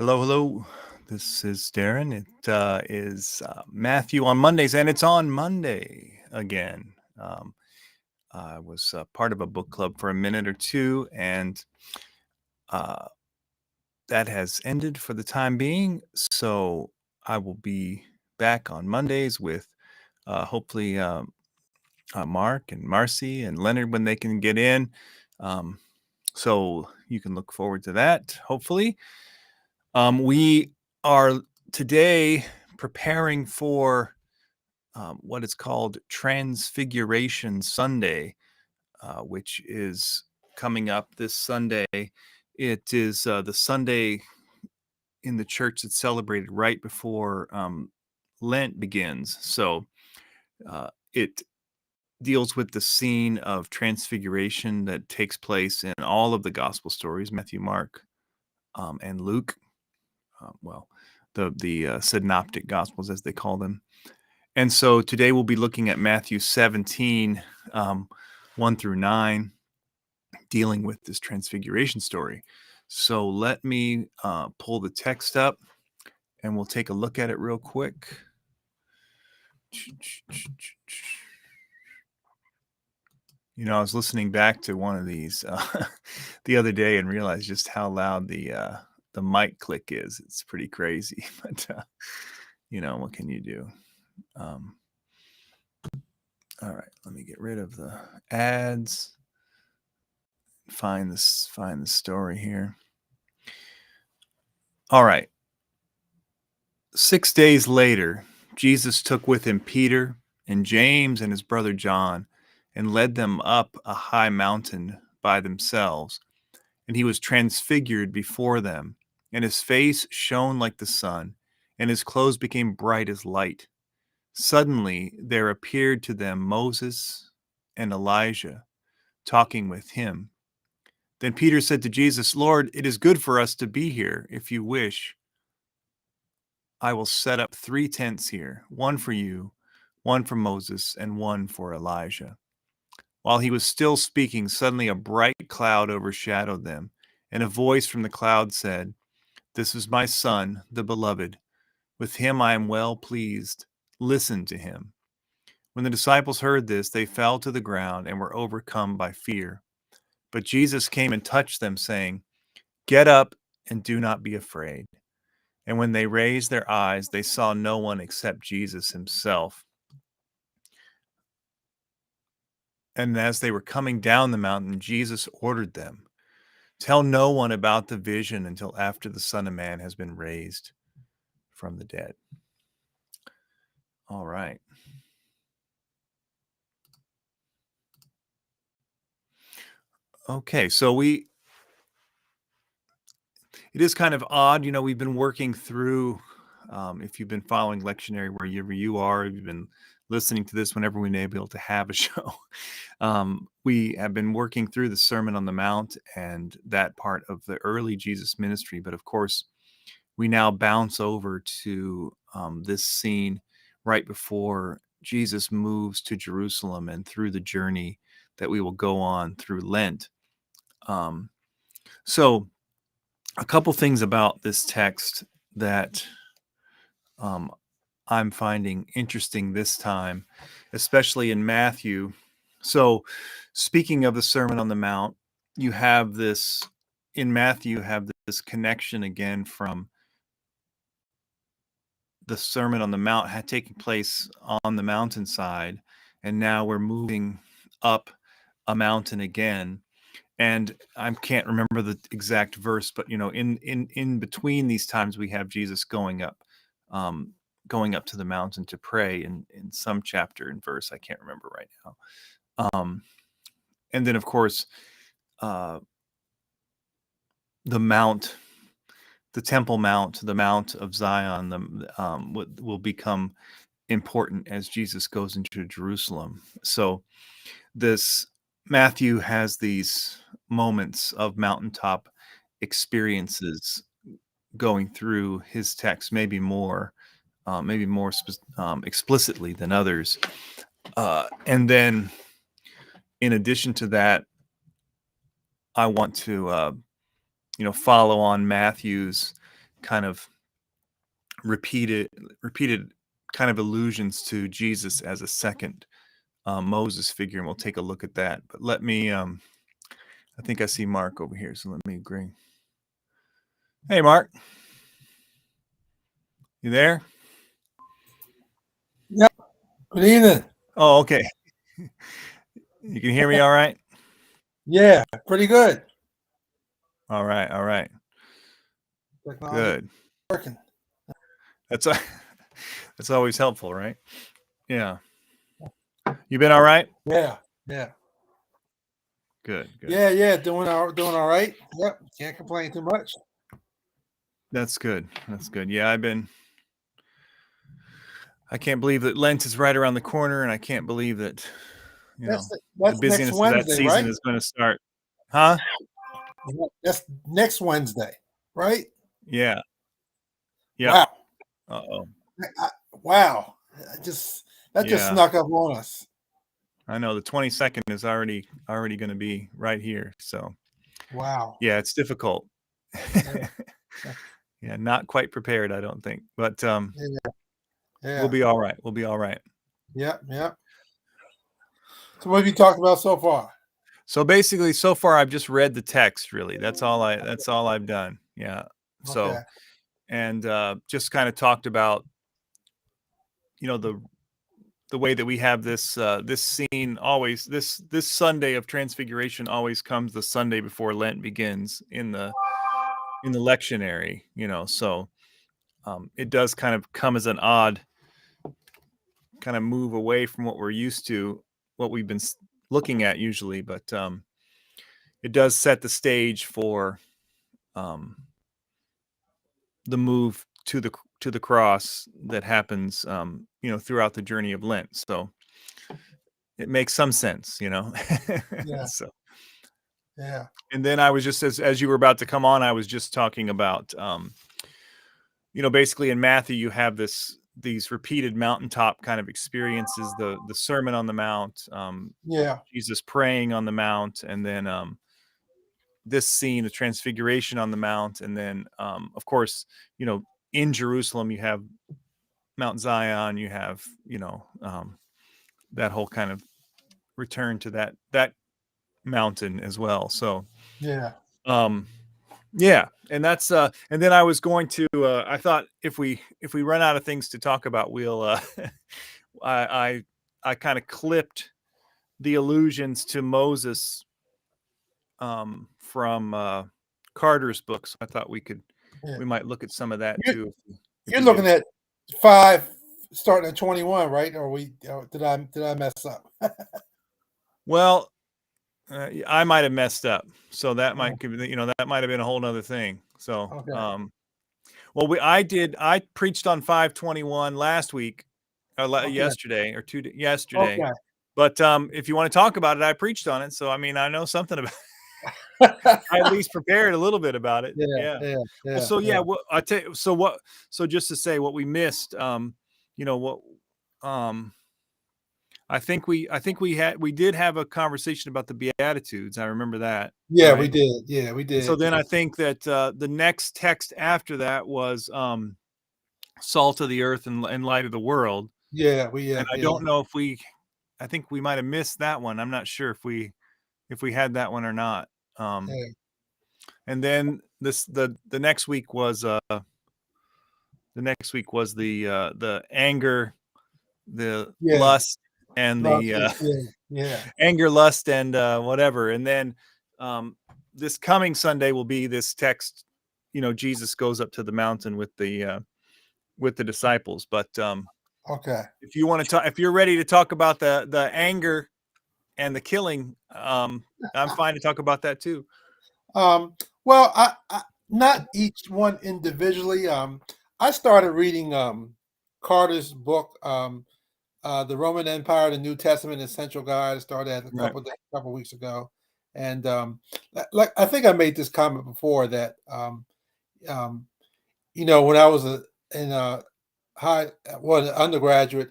Hello, hello. This is Darren. It is Matthew on Mondays, and it's on Monday again. I was part of a book club for a minute or two, and uh, that has ended for the time being. So I will be back on Mondays with hopefully Mark and Marcy and Leonard when they can get in. Um, so you can look forward to that, hopefully. We are today preparing for what is called Transfiguration Sunday, which is coming up this Sunday. It is the Sunday in the church that's celebrated right before Lent begins. So it deals with the scene of transfiguration that takes place in all of the gospel stories, Matthew, Mark, and Luke. Well, the synoptic gospels, as they call them. And so today we'll be looking at Matthew 17, 1 through 9, dealing with this transfiguration story. So let me pull the text up and we'll take a look at it real quick. You know, I was listening back to one of these the other day and realized just how loud the mic click is. It's pretty crazy, but you know, what can you do? All right, let me get rid of the ads. Find the story here. All right. 6 days later, Jesus took with him Peter and James and his brother John and led them up a high mountain by themselves. And he was transfigured before them, and his face shone like the sun, and his clothes became bright as light. Suddenly there appeared to them Moses and Elijah talking with him. Then Peter said to Jesus, "Lord, it is good for us to be here. If you wish, I will set up 3 tents here, one for you, one for Moses, and one for Elijah." While he was still speaking, suddenly a bright cloud overshadowed them, and a voice from the cloud said, "This is my son, the beloved. With him I am well pleased. Listen to him." When the disciples heard this, they fell to the ground and were overcome by fear. But Jesus came and touched them, saying, "Get up and do not be afraid." And when they raised their eyes, they saw no one except Jesus himself. And as they were coming down the mountain, Jesus ordered them, "Tell no one about the vision until after the Son of Man has been raised from the dead." All right. Okay, so it is kind of odd, you know, we've been working through, if you've been following lectionary wherever you are, if you've been listening to this whenever we may be able to have a show, we have been working through the Sermon on the Mount and that part of the early Jesus ministry. But of course, we now bounce over to this scene right before Jesus moves to Jerusalem and through the journey that we will go on through Lent. So a couple things about this text that I'm finding interesting this time, especially in Matthew. So speaking of the Sermon on the Mount, you have this, in Matthew, you have this connection again from the Sermon on the Mount had taken place on the mountainside, and now we're moving up a mountain again. And I can't remember the exact verse, but you know, in between these times, we have Jesus going up to the mountain to pray in some chapter and verse. I can't remember right now. And then, of course, the Mount, the Temple Mount, the Mount of Zion, will become important as Jesus goes into Jerusalem. So this Matthew has these moments of mountaintop experiences going through his text, maybe more explicitly than others. And then, in addition to that, I want to follow on Matthew's kind of repeated kind of allusions to Jesus as a second Moses figure, and we'll take a look at that. But let me, I think I see Mark over here, so let me agree. Hey, Mark. You there? Yeah. Good evening. Oh, okay. You can hear me all right? Yeah, pretty good. All right, all right. Technology Good. working. That's that's always helpful, right? Yeah. You been all right? Yeah. Good, good. Yeah. Doing all right. Yep. Can't complain too much. That's good. That's good. Yeah, I can't believe that Lent is right around the corner, and I can't believe that, That's the that's next busyness of that Wednesday, season right? is going to start. Huh? That's next Wednesday, right? Yeah. Yep. Wow. Uh-oh. Wow. That just Yeah. snuck up on us. I know the 22nd is already going to be right here. So, Wow. yeah, it's difficult. Yeah. Yeah, not quite prepared, I don't think. But Yeah. we'll be all right. We'll be all right. Yep. So what have you talked about so far? So basically, so far I've just read the text. Really, that's all I've done. Yeah. So, Okay. and just kind of talked about, the way that we have this this scene always, this Sunday of Transfiguration always comes the Sunday before Lent begins in the lectionary. So it does kind of come as an odd kind of move away from what we're used to, what we've been looking at usually, but it does set the stage for um, the move to the cross that happens, throughout the journey of Lent. So it makes some sense. Yeah. So, Yeah. and then I was just, as you were about to come on, I was just talking about, basically in Matthew you have these repeated mountaintop kind of experiences, the Sermon on the Mount, Yeah. Jesus praying on the Mount, and then this scene of Transfiguration on the Mount, and then of course, in Jerusalem you have Mount Zion, you have that whole kind of return to that mountain as well. So Yeah. yeah, and that's and then I was going to I thought if we run out of things to talk about, we'll I kind of clipped the allusions to Moses from Carter's book. So I thought we Yeah. might look at some of that You, too if you're we get looking it. at 5 starting at 21, right? Or did I mess up? Well, I might have messed up, so that might that might have been a whole nother thing. So Okay. well, I preached on 521 last week, Okay. yesterday or yesterday. Okay. But if you want to talk about it, I preached on it, so I mean I know something about. I at least prepared a little bit about it. Yeah. Well, so yeah, what I tell you, so just to say what we missed, what, um, we did have a conversation about the Beatitudes. I remember that, Yeah, we right? did. Yeah, we So did. then I think that the next text after that was salt of the earth and light of the world. Yeah, And I don't know if I think we might have missed that one. I'm not sure if we had that one or not. yeah, And then the next week was the anger, the yeah. lust, and Last the week, yeah. anger, lust, and whatever. And then this coming Sunday will be this text. Jesus goes up to the mountain with the disciples. But Okay. if you want to talk, if you're ready to talk about the anger and the killing, I'm fine to talk about that too. Well, I not each one individually. I started reading Carter's book, The Roman Empire, the New Testament Essential Guide. I started that Right. couple weeks ago, and like I think I made this comment before that when I was in an undergraduate,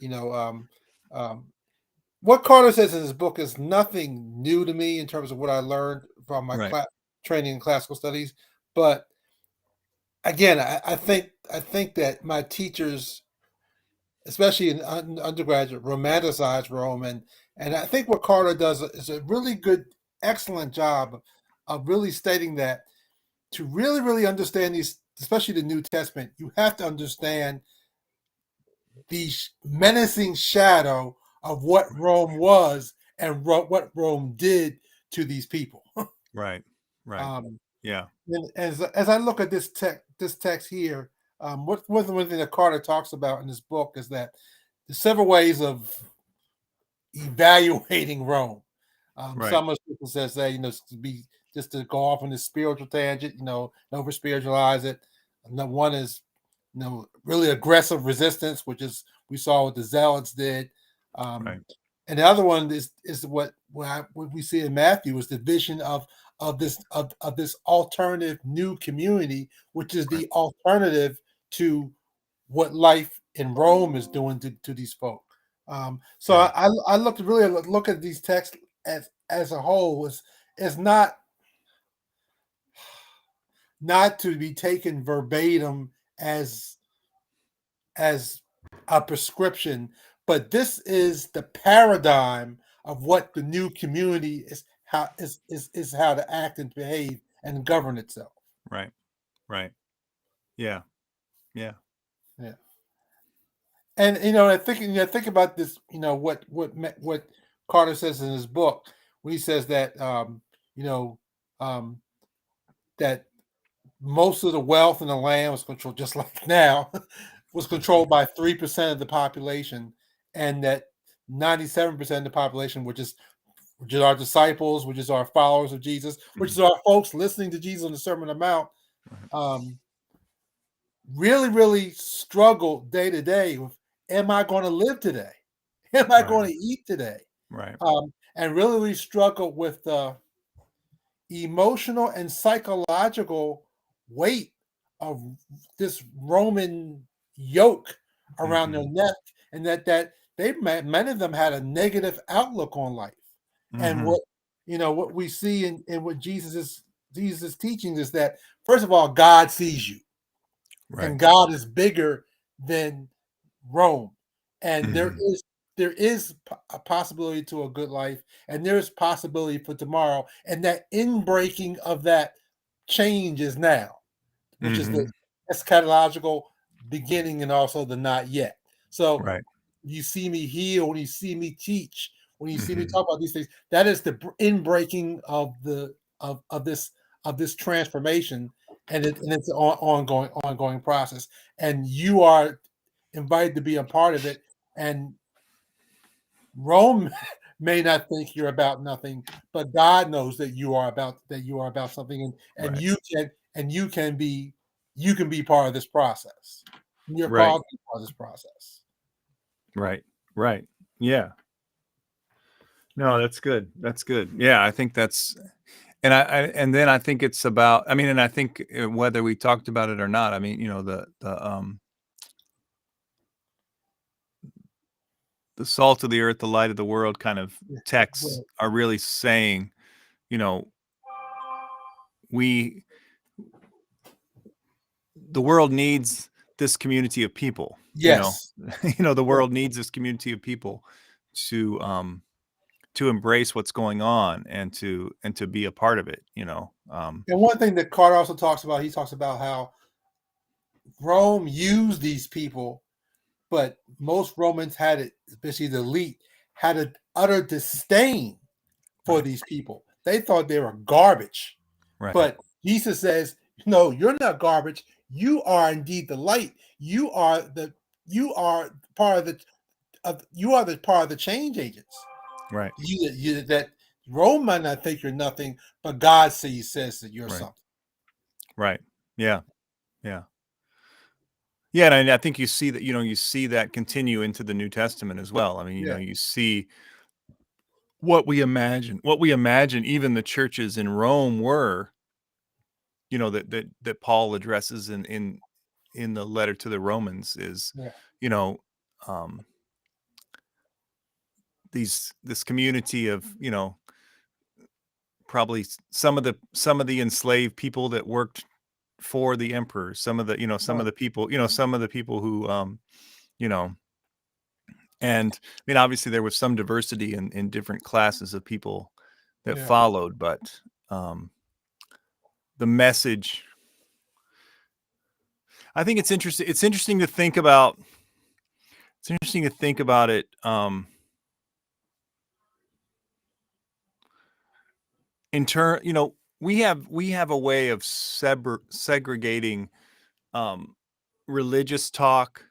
what Carter says in his book is nothing new to me in terms of what I learned from my Right. training in classical studies, but again, I think that my teachers, especially in undergraduate, romanticize Rome, and I think what Carter does is a really good, excellent job of really stating that to really understand these, especially the New Testament, you have to understand the menacing shadow of what Rome was and what Rome did to these people. Right. Right. Um, Yeah. and as I look at this text here, one thing that Carter talks about in this book is that there's several ways of evaluating Rome. Right. Some of people say, to be just to go off on this spiritual tangent, over spiritualize it. One is, really aggressive resistance, which is we saw what the Zealots did. Right. And the other one is what we see in Matthew is the vision of this alternative new community, which is Right. the alternative to what life in Rome is doing to these folk. So Yeah. I look at these texts as a whole is not to be taken verbatim as a prescription, but this is the paradigm of what the new community is how to act and behave and govern itself. Right. Right. Yeah. Yeah. Yeah. And think about this. What Carter says in his book when he says that you know um, that most of the wealth in the land was controlled, just like now, was controlled by 3% of the population, and that 97% of the population, which is our disciples, which is our followers of Jesus, which Mhm. is our folks listening to Jesus on the Sermon on the Mount, Right. um, really struggle day to day with, am I going to live today? Am I Right. going to eat today? Right. And really struggle with the emotional and psychological weight of this Roman yoke around their Mhm. neck, and that many of them had a negative outlook on life. And Mhm. what we see in what Jesus' teaching is that, first of all, God sees you, Right. and God is bigger than Rome, and there Mhm. is there is a possibility to a good life, and there is possibility for tomorrow, and that inbreaking of that change is now, which is the Mhm. eschatological beginning and also the not yet. So Right. you see me heal, when you see me teach, when you see me Mhm. talk about these things, that is the inbreaking of this transformation, and it's an ongoing process, and you are invited to be a part of it. And Rome may not think you're about nothing, but God knows that you are about something, and Right. you can be part of this process. You're Right. called to be part of this process. Right. Right. Yeah. No, that's good. That's good. Yeah, I think that's and then I think it's about I mean, and I think whether we talked about it or not, I mean, the salt of the earth, the light of the world kind of Yeah. texts Well, are really saying, you know, we the world needs this community of people, yes. the Yeah. world needs this community of people to to embrace what's going on and to be a part of it. And one thing that Carter also talks about, he talks about how Rome used these people, but most Romans had it, especially the elite, had an utter disdain for Right. these people. They thought they were garbage. Right. But Jesus says, no, you're not garbage. You are indeed the light. You are part of the part of the change agents. Right. That Rome might not think you're nothing, but God says that you're Right. something. Right. Yeah. Yeah. Yeah, and I think you see that continue into the New Testament as well. I mean, Yeah, you see what we imagine even the churches in Rome were, that Paul addresses in the letter to the Romans is, yeah. you know, um, this community of, probably some of the enslaved people that worked, for the emperor. Some of the, some of Right. the people, some of the people who, you know, and I mean, obviously there was some diversity in different classes of people that Yeah. followed, but the message, I think it's interesting. It's interesting to think about. It's interesting to think about it. In turn, we have a way of segregating religious talk,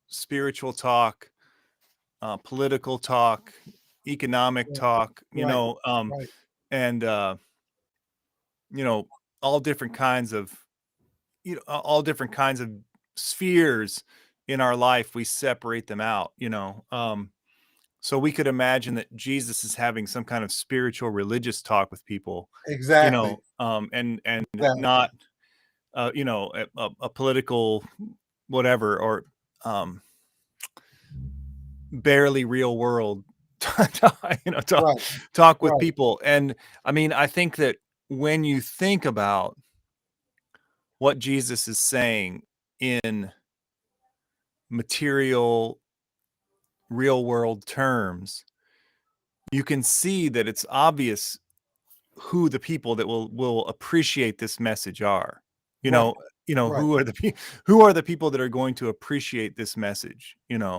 spiritual talk, political talk, economic Yeah. talk, Right. Right. and all different kinds of all different kinds of spheres in our life. We separate them out, so we could imagine that Jesus is having some kind of spiritual religious talk with people, Exactly. and Exactly. not a political whatever, or barely real world Right. talk with Right. people. And I mean, I think that when you think about what Jesus is saying in material, real world terms, you can see that it's obvious who the people that will appreciate this message are. You Right. know, Right. who are the people that are going to appreciate this message, Right.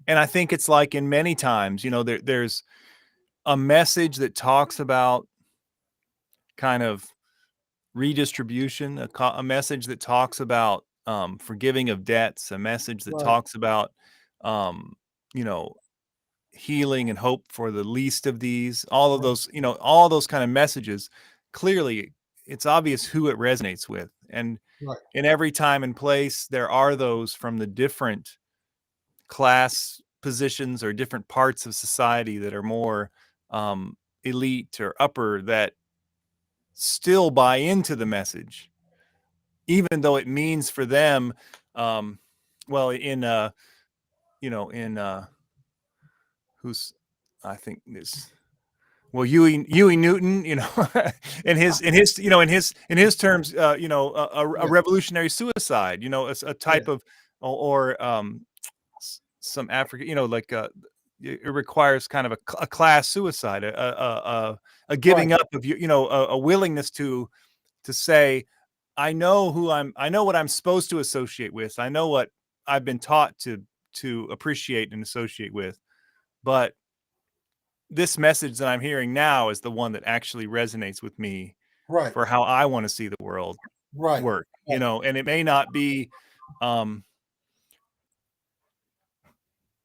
and I think it's like in many times, there's a message that talks about kind of redistribution, a message that talks about forgiving of debts, a message that Right. talks about um, you know healing and hope for the least of these. All of Right. those, all those kind of messages. Clearly, it's obvious who it resonates with, and Right. in every time and place, there are those from the different class positions or different parts of society that are more elite or upper, that still buy into the message, even though it means for them, well, in who's, I think this, well, Huey Newton, in his terms, a Yeah. revolutionary suicide, a Yeah. type of, or some African, like it requires kind of a class suicide, a Right. giving up of a willingness to say, I know what I'm supposed to associate with. I know what I've been taught to appreciate and associate with, but this message that I'm hearing now is the one that actually resonates with me Right. for how I want to see the world Right. work, Right. and um,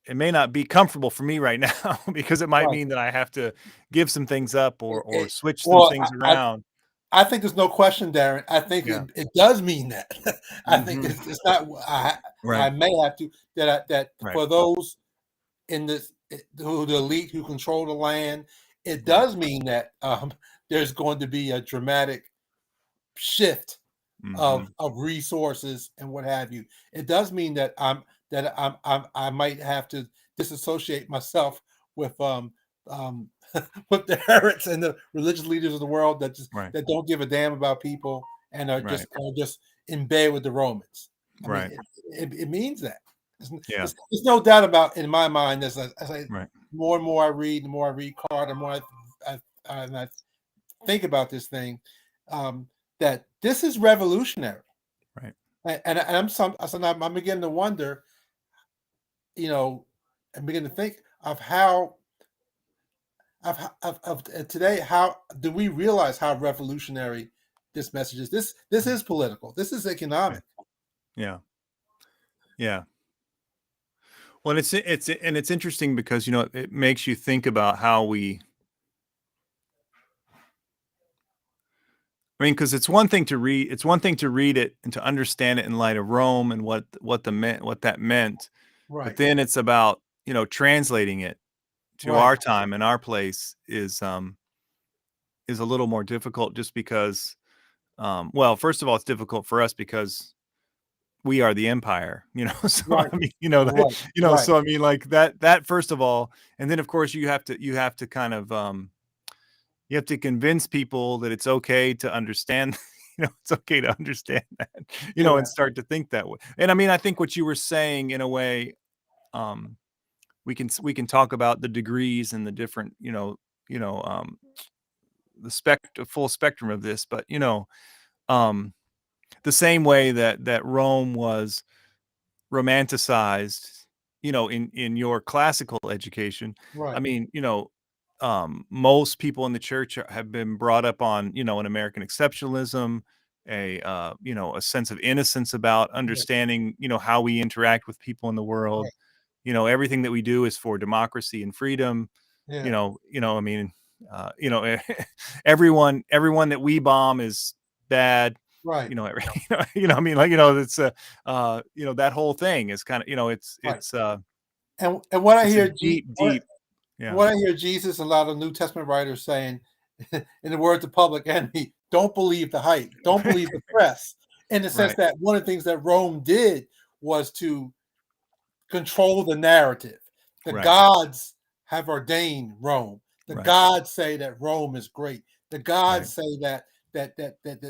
it may not be comfortable for me right now because it might Right. mean that I have to give some things up, It, or it, switch some well, things around. I think there's no question, Darren. I think Yeah. it does mean that. I think Hmm. it's not. I Right. may have to that Right. for those in this who the elite who control the land, it Right. does mean that there's going to be a dramatic shift Hmm. of resources and what have you. It does mean that I might have to disassociate myself with um with the heretics and the religious leaders of the world Right. that don't give a damn about people and Right. are just in bed with the Romans. I mean, Right. it means that. Yeah. There's no doubt about in my mind as I Right. more and more I read, the more I read Carter, the more and I think about this thing, um, that this is revolutionary. Right. And I'm beginning to wonder, you know, and begin to think of how of today. How do we realize how revolutionary this message is? This is political. This is Yeah. economic. Yeah. Yeah. Well, it's interesting because it makes you think about how we. I mean, because it's one thing to read. It's one thing to read it and to understand it in light of Rome and what that meant. But Right. then it's about translating it to Right. our time and our place is a little more difficult, just because. Well, first of all, it's difficult for us because we are the empire, so Right. I mean, Right. Right. so I mean, like that first of all, and then of course you have to kind of you have to convince people that it's okay to understand it's okay to understand that, Yeah. and start to think that way. And I mean, I think what you were saying in a way, we can talk about the degrees and the different, the full spectrum of this, but um, the same way that Rome was romanticized, in your classical education. I Right. mean, most people in the church have been brought up on, an American exceptionalism, a sense of innocence about Right. understanding, how we interact with people in the world. Right. Everything that we do is for democracy and freedom. Yeah. I mean, everyone that we bomb is bad. Right. Every, I mean, it's that whole thing is kind of, Right. And what I it's a hear, deep, yeah, what I hear Jesus and a lot of New Testament writers saying, in the words of Public Enemy, don't believe the hype, don't believe the press. In the sense right, that one of the things that Rome did was to control the narrative. The right, gods have ordained Rome. The right, gods say that Rome is great. The right, gods say that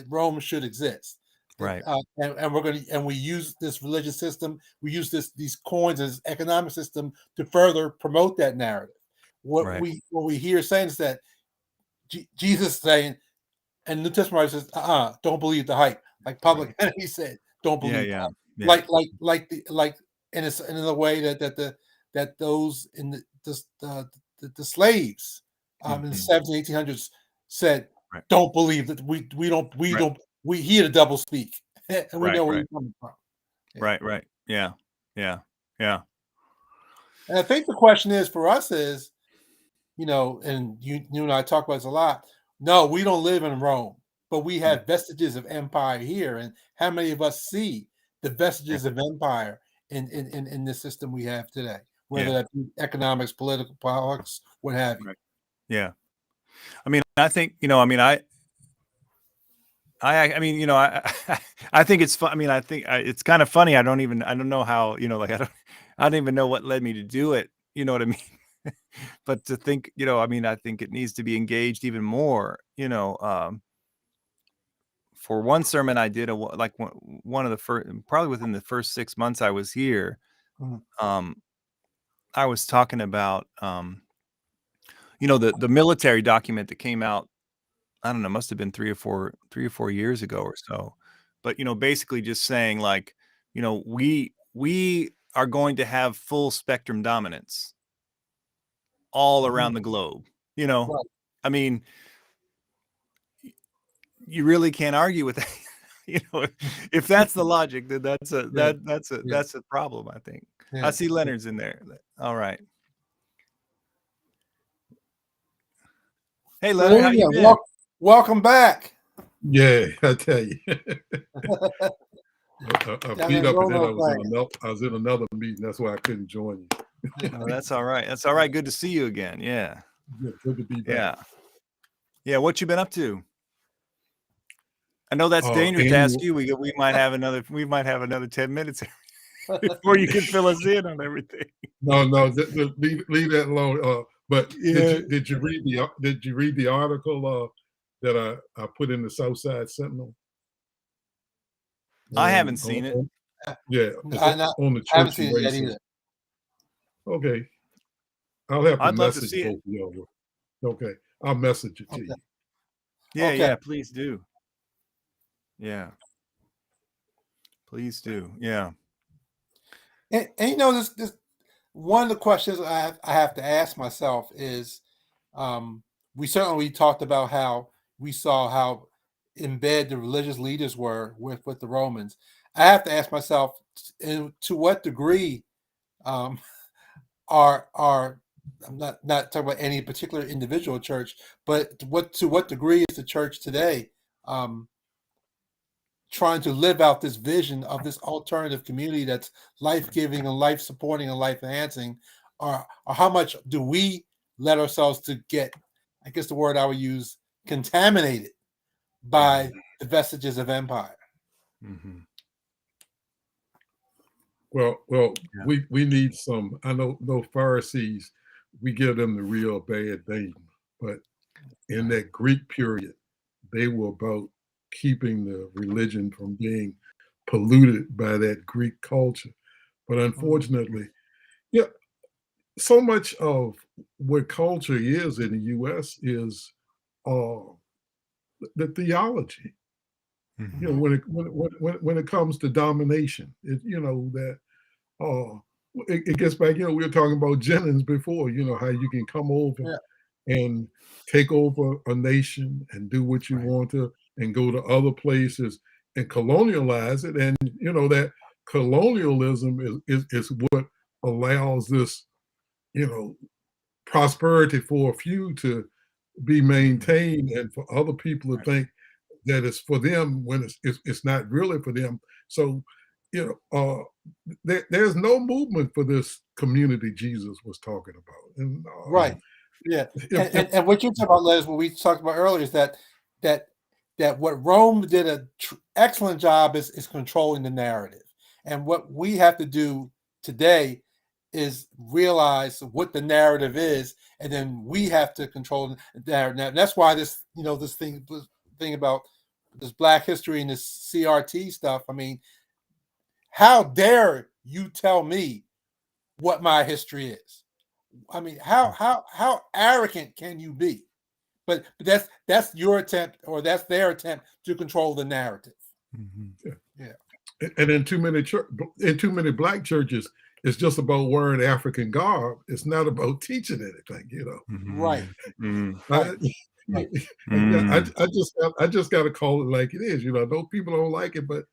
Rome should exist. That right, and we're going to and we use this religious system. We use these coins as economic system to further promote that narrative. right, What we hear saying is that Jesus saying, and New Testament says, don't believe the hype. Like right, Public Enemy said, don't yeah, believe the yeah, hype. yeah, Like in a way that those in the slaves in the mhm, 17 1800s said, right, don't believe that right, we hear the double speak and we right, know where right, you're coming from. Yeah. right, yeah, yeah, yeah, And I think the question is for us is, and you and I talk about this a lot. No, we don't live in Rome, but we mm, have vestiges of empire here. And how many of us see the yeah, vestiges of empire in the system we have today, whether yeah, that be economics, political politics, what have you? right, yeah. I mean, I think, I mean, I mean, I think it's fun. I mean, I think it's kind of funny. I don't know how, like, I don't even know what led me to do it. You know what I mean? But to think, I mean, I think it needs to be engaged even more, for one sermon I did, like one of the first, probably within the first 6 months I was here, Mhm. um, I was talking about, the military document that came out. I don't know, must have been 3 or 4 years ago or so. But, basically just saying like, we are going to have full spectrum dominance all Mhm. around the globe. You know, Right. I mean, you really can't argue with that. If that's the logic, then Yeah. Yeah. that's a problem, I think. I Yeah. see Leonard's in there. All right. Hey So there Leonard, how you you go. been? Welcome back. Yeah, I tell you. I Down beat in up and then Romo land. I was in another meeting. That's why I couldn't join you. Oh, that's all right. That's all right. Good to see you again. Yeah. Yeah, good to be back. Yeah. Yeah, what you been up to? I know that's dangerous to ask Annual, you. We might have another 10 minutes before you can fill us in on everything. no, leave that alone. But Yeah. did you read the article that I put in the Southside Sentinel? I haven't On, seen it. on, yeah, it's I not, on the I haven't church seen and it yet racism. either. Okay, I'll have to I'd love to message see it. both of y'all. Okay, I'll message it to Okay. you. Yeah, Okay. yeah, please do. Yeah. Please do. Yeah. And this one of the questions I have to ask myself is, we talked about how we saw how in bed the religious leaders were with the Romans. I have to ask myself, to what degree um, are I'm not talking about any particular individual church, but to what degree is the church today um, trying to live out this vision of this alternative community that's life-giving and life-supporting and life-enhancing, or how much do we let ourselves to get, I guess the word I would use, contaminated by the vestiges of empire? Mm-hmm. Well, Yeah. we need some. I know no Pharisees. We give them the real bad name, but in that Greek period, they were about keeping the religion from being polluted by that Greek culture. But unfortunately, yeah, so much of what culture is in the U.S. is uh, the theology. You know, when it comes to domination, that uh, it gets back. We were talking about Jennings before. How you can come over Yeah. and take over a nation and do what you want to, and go to other places and colonialize it. And that colonialism is what allows this prosperity for a few to be maintained, and for other people to think that it's for them when it's not really for them. So, there's no movement for this community Jesus was talking about. And Right. Yeah. And what you talk about, Les, what we talked about earlier, is that what Rome did a excellent job is controlling the narrative. And what we have to do today is realize what the narrative is, and then we have to control the narrative. And that's why this thing about this Black history and this CRT stuff. I mean, how dare you tell me what my history is? I mean, how arrogant can you be? But that's your attempt, or that's their attempt to control the narrative. Yeah. And in too many Black churches, it's just about wearing African garb. It's not about teaching anything. Right. I just got to call it like it is. Those people don't like it, but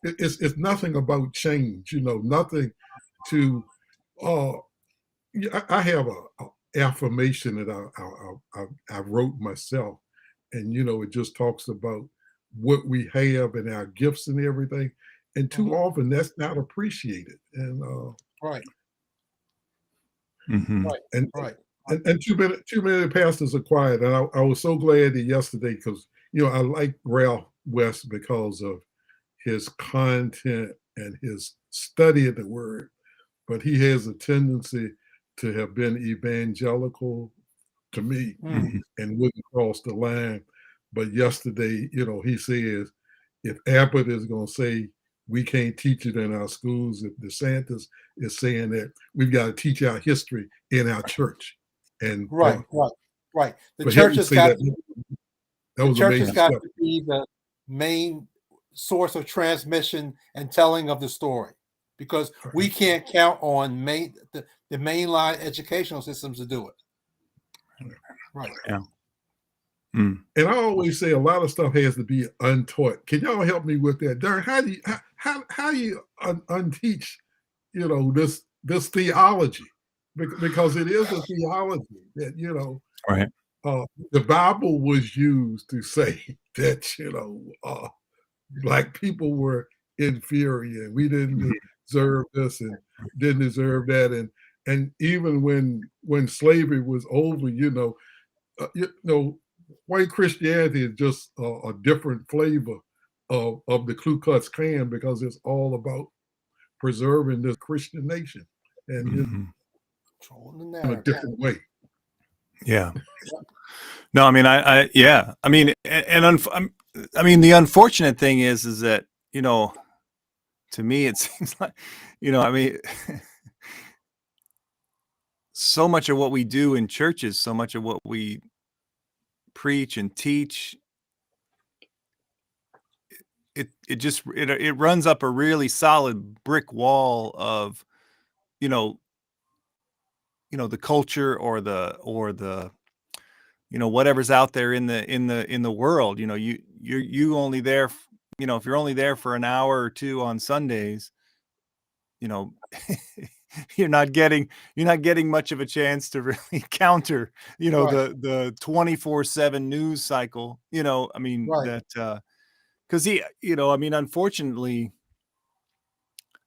it's nothing about change. Nothing to. I have a affirmation that I wrote myself, and it just talks about what we have and our gifts and everything, and too often that's not appreciated. And Right. And too many pastors are quiet. And I was so glad that yesterday, because I like Ralph West because of his content and his study of the word, but he has a tendency to have been evangelical to me and wouldn't cross the line. But yesterday, he says, if Abbott is going to say we can't teach it in our schools, if DeSantis is saying that we've got to teach our history in our church. And right. The church has got to be the main source of transmission and telling of the story, because we can't count on the mainline educational systems to do it. Right. Yeah. And I always say a lot of stuff has to be untaught. Can y'all help me with that, Darren? How do you unteach, this theology? Because it is a theology that the Bible was used to say that Black people were inferior, and we didn't deserve this and didn't deserve that, and even when slavery was over, white Christianity is just a different flavor of the Ku Klux Klan, because it's all about preserving this Christian nation and in a different way. Yeah. No, I mean, I mean, I mean, the unfortunate thing is that, to me, it seems like, I mean, so much of what we do in churches, so much of what we preach and teach, it runs up a really solid brick wall of, the culture or the whatever's out there in the world. You only there, if you're only there for an hour or two on Sundays, you're not getting much of a chance to really counter, the 24/7 news cycle. I mean, that because I mean, unfortunately,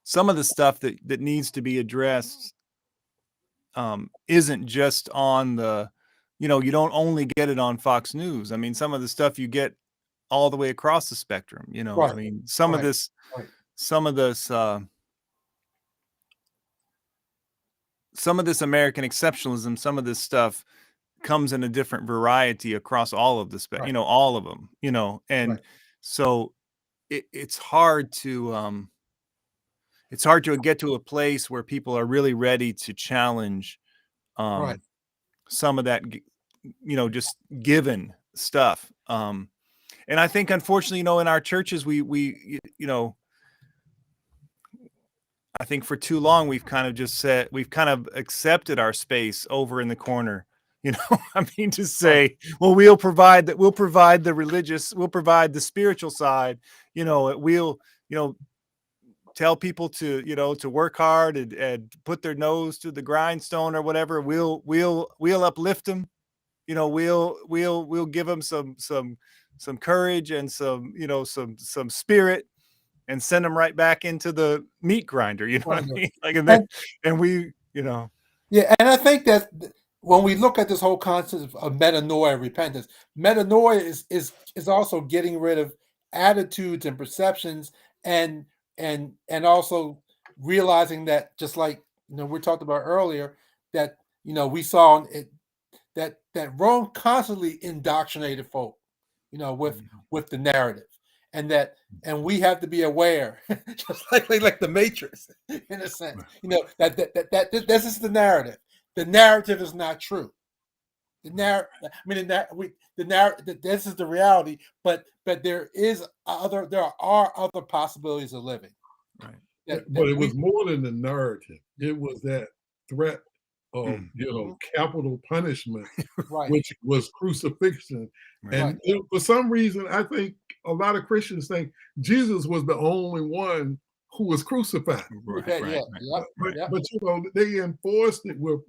some of the stuff that needs to be addressed isn't just on the, you don't only get it on Fox News. I mean, some of the stuff you get all the way across the spectrum. I mean, some of this American exceptionalism, some of this stuff comes in a different variety across all of the Right. all of them, and Right. so it's hard to get to a place where people are really ready to challenge Right. some of that, just given stuff. And I think, unfortunately, in our churches, I think for too long we've kind of accepted our space over in the corner. I mean, to say, well, we'll provide the religious, we'll provide the spiritual side. We'll tell people to work hard and put their nose to the grindstone or whatever. We'll uplift them. We'll give them some courage and some spirit, and send them right back into the meat grinder. You know what I mean? Like, and we. Yeah, and I think that when we look at this whole concept of metanoia, repentance, metanoia is also getting rid of attitudes and perceptions, and also realizing that, just like we talked about earlier, that we saw it, that Rome constantly indoctrinated folk, with the narrative, and we have to be aware, just like the Matrix, in a sense, that this is the narrative. The narrative is not true. The narrative, I mean, the narrative. This is the reality, but there are other possibilities of living. Right. But it was more than the narrative. It was that threat of capital punishment, right, which was crucifixion. Right. And for some reason, I think a lot of Christians think Jesus was the only one who was crucified. Right. But they enforced it with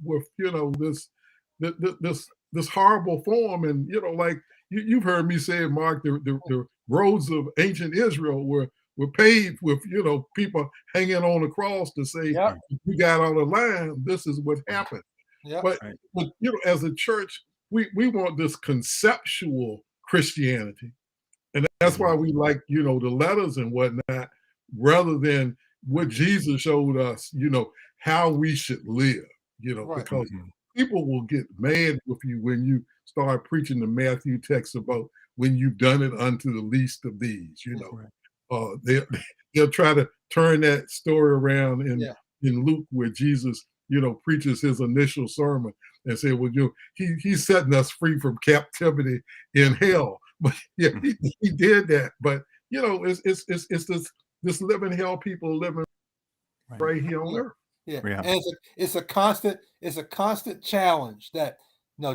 this horrible form, and like you've heard me say, Mark, the roads of ancient Israel were paved with people hanging on the cross to say, if you got out of line, this is what happened. But as a church, we want this conceptual Christianity, and that's why we like the letters and whatnot, rather than what Jesus showed us, how we should live. Because people will get mad with you when you start preaching the Matthew text about when you've done it unto the least of these. They'll try to turn that story around in Luke, where Jesus preaches his initial sermon and say, well, he's setting us free from captivity in hell. But he did that. But it's this living hell people living right here on earth. And it's a constant challenge that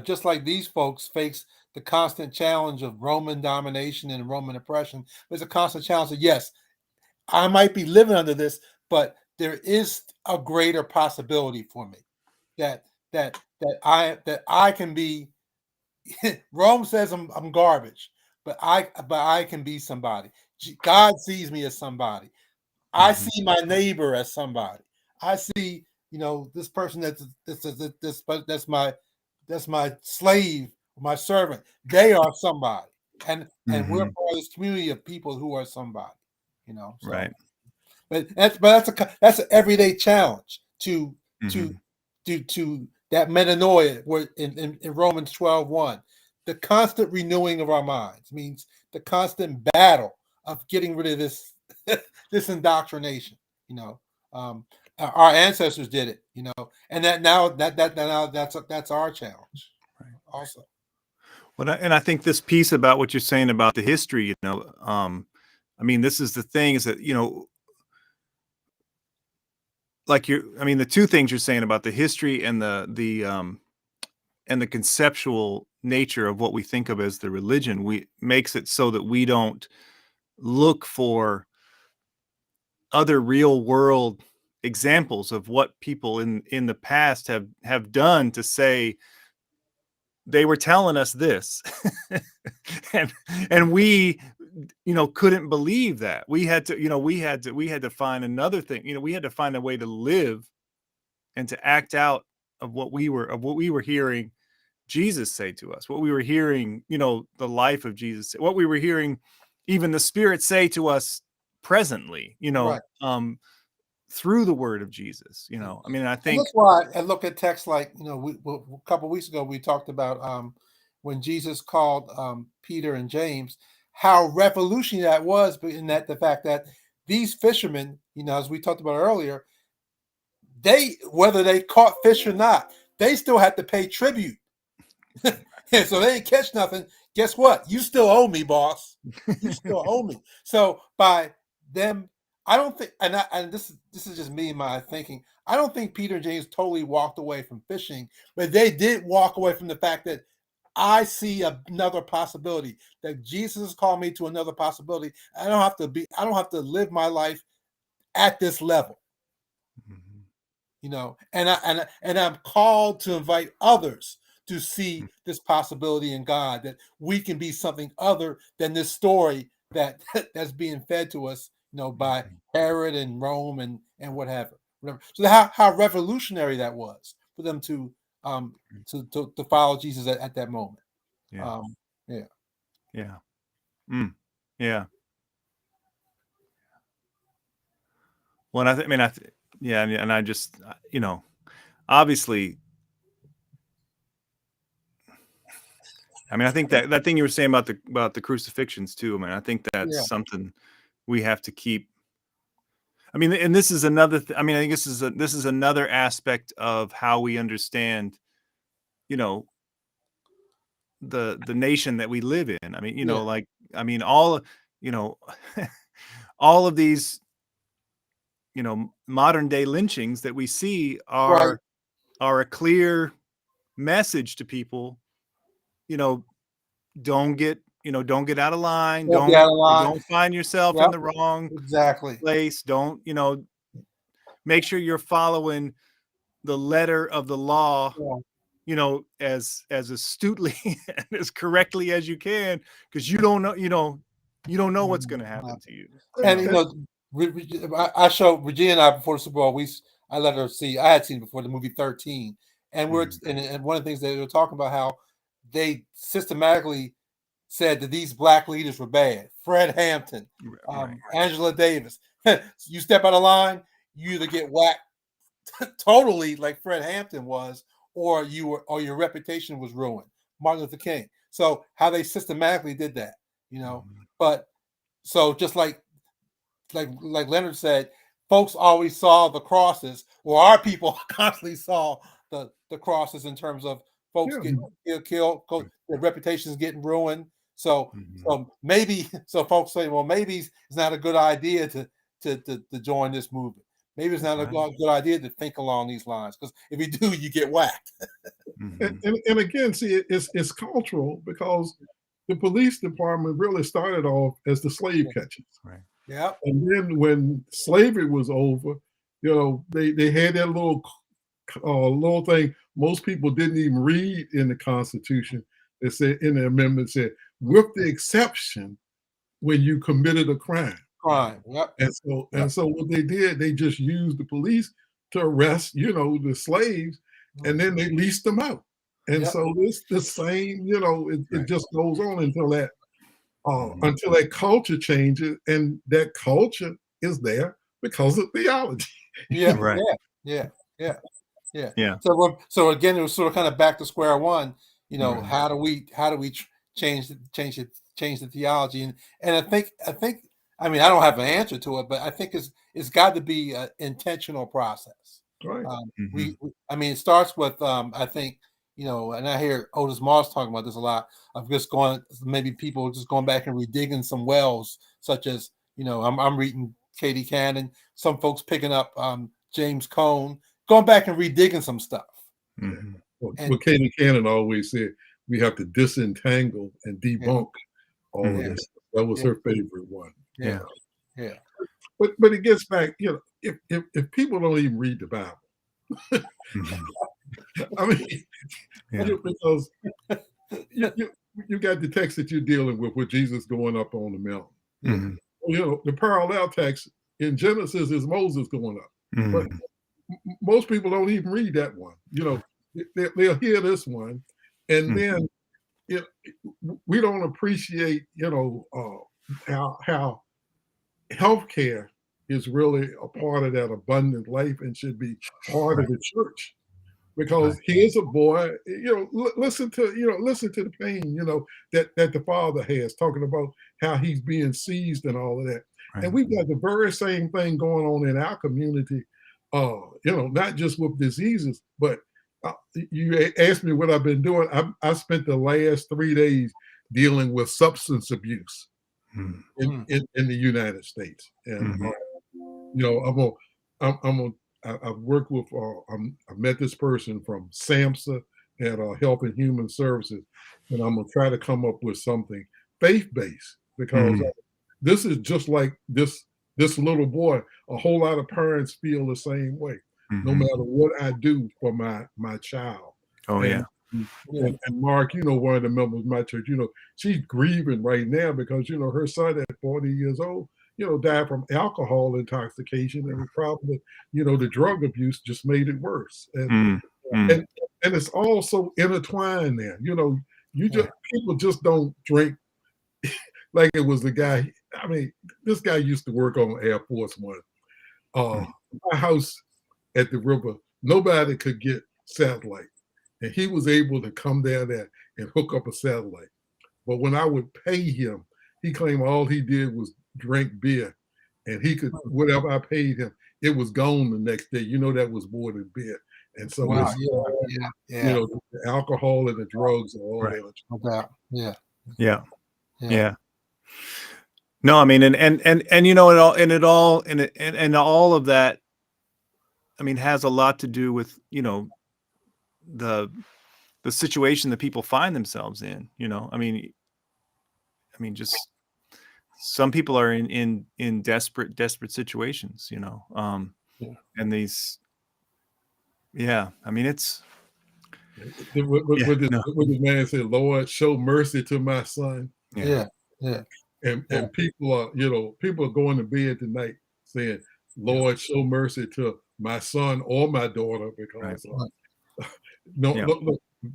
just like these folks face the constant challenge of Roman domination and Roman oppression. There's a constant challenge that, yes, I might be living under this, but there is a greater possibility for me that I can be. Rome says I'm garbage, but I can be somebody. God sees me as somebody. I see my neighbor as somebody. I see this person that's my slave, my servant. They are somebody, and we're part of this community of people who are somebody. So. Right. But that's an everyday challenge to that metanoia, where in Romans 12:1, the constant renewing of our minds means the constant battle of getting rid of this this indoctrination. Our ancestors did it, and that's our challenge, also. Well, and I think this piece about what you're saying about the history, I mean, this is the thing, is that the two things you're saying about the history and the conceptual nature of what we think of as the religion, makes it so that we don't look for other real world examples of what people in the past have done to say they were telling us this. and we couldn't believe that. We had to find another thing. We had to find a way to live and to act out of what we were hearing Jesus say to us, what we were hearing, the life of Jesus, what we were hearing even the Spirit say to us presently, Right. through the word of Jesus. You know, I mean, I And think that's why I look at texts like, a couple of weeks ago we talked about when Jesus called Peter and James, how revolutionary that was, but in that the fact that these fishermen, as we talked about earlier, they, whether they caught fish or not, they still had to pay tribute. And so they didn't catch nothing. Guess what? You still owe me, boss. You still owe me. So by them, I don't think, and this is just me and my thinking. I don't think Peter and James totally walked away from fishing, but they did walk away from the fact that I see another possibility, that Jesus has called me to another possibility. I don't have to live my life at this level. And I'm called to invite others to see this possibility in God, that we can be something other than this story that's being fed to us, by Herod and Rome and whatever. So how revolutionary that was for them to follow Jesus at that moment. yeah. Yeah. Yeah. Yeah. Well, and I just, obviously, I mean, I think that thing you were saying about the crucifixions too. I mean, I think that's something we have to keep. I mean, and this is another. I think this is another aspect of how we understand, the nation that we live in. I mean, all, all of these, modern day lynchings that we see Right. are a clear message to people. Don't get out of line. Don't get out of line. Don't find yourself in the wrong Exactly. place. Don't, make sure you're following the letter of the law, as astutely and as correctly as you can, because you don't know what's going to happen to you. And I showed Regina and I before the Super Bowl. I let her see. I had seen before the movie 13, and and one of the things they were talking about, how they systematically said that these black leaders were bad. Fred Hampton, Angela Davis. You step out of line, you either get whacked totally like Fred Hampton was, or your reputation was ruined. Martin Luther King. So how they systematically did that, But so just like Leonard said, folks always saw the crosses, or our people constantly saw the crosses in terms of folks getting killed, their reputations getting ruined. So folks say, well, maybe it's not a good idea to join this movement. Maybe it's not a good idea to think along these lines, because if you do, you get whacked. And again, see, it's cultural, because the police department really started off as the slave catchers. Right. Yeah. And then when slavery was over, they had that little thing most people didn't even read in the Constitution. It said, in the amendment, said, with the exception when you committed a crime. Yep. And so what they did, they just used the police to arrest, the slaves, and then they leased them out. And so it's the same, it just goes on until that culture changes, and that culture is there because of theology. Yeah. Right. Yeah. So again, it was sort of kind of back to square one. How do we change the theology? And I think I don't have an answer to it, but I think it's got to be an intentional process. Right. It starts with I think, and I hear Otis Moss talking about this a lot, of just maybe people just going back and redigging some wells, such as, I'm reading Katie Cannon, some folks picking up James Cone, going back and redigging some stuff. Well, Katie Cannon always said we have to disentangle and debunk all of this. That was her favorite one. Yeah. But it gets back, if people don't even read the Bible, because you got the text that you're dealing with Jesus going up on the mountain. The parallel text in Genesis is Moses going up. But most people don't even read that one. They'll hear this one, and then we don't appreciate, how healthcare, is really a part of that abundant life and should be part of the church. Because here's a boy, listen to the pain, that the father has, talking about how he's being seized and all of that. Right. And we've got the very same thing going on in our community, not just with diseases, but you asked me what I've been doing. I spent the last 3 days dealing with substance abuse in the United States. And, I've worked with, I met this person from SAMHSA at Health and Human Services, and I'm going to try to come up with something faith-based, because this is just like this little boy. A whole lot of parents feel the same way, no matter what I do for my child. Oh, and, and Mark, one of the members of my church, she's grieving right now because, her son at 40 years old, died from alcohol intoxication, and the problem that, the drug abuse just made it worse. And it's all so intertwined there. People just don't drink like it was the guy. I mean, this guy used to work on Air Force One. My house at the river, nobody could get satellite, and he was able to come down there and hook up a satellite. But when I would pay him, he claimed all he did was drink beer, and he could, whatever I paid him, it was gone the next day. That was more than beer. And so the alcohol and the drugs and all that. Yeah. No, I mean, and all of that, I mean, has a lot to do with, the situation that people find themselves in. I mean, just some people are in desperate situations, and these, I mean, it's, what this man said, Lord, show mercy to my son. And people are going to bed tonight saying, Lord, show mercy to my son or my daughter, because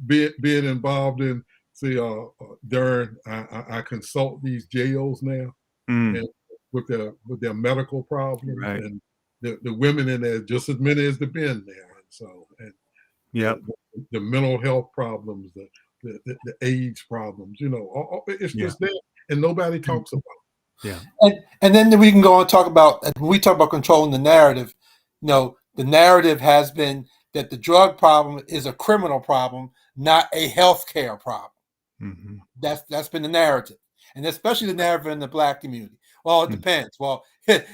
being involved in, Darren, I consult these jails now, and with their medical problems, and the women in there just as many as the men there, the mental health problems, the AIDS problems, it's just there, and nobody talks about it. And then we can go on and talk about, when we talk about controlling the narrative, the narrative has been that the drug problem is a criminal problem, not a healthcare problem. That's been the narrative, and especially the narrative in the Black community. Well, it depends. Well, if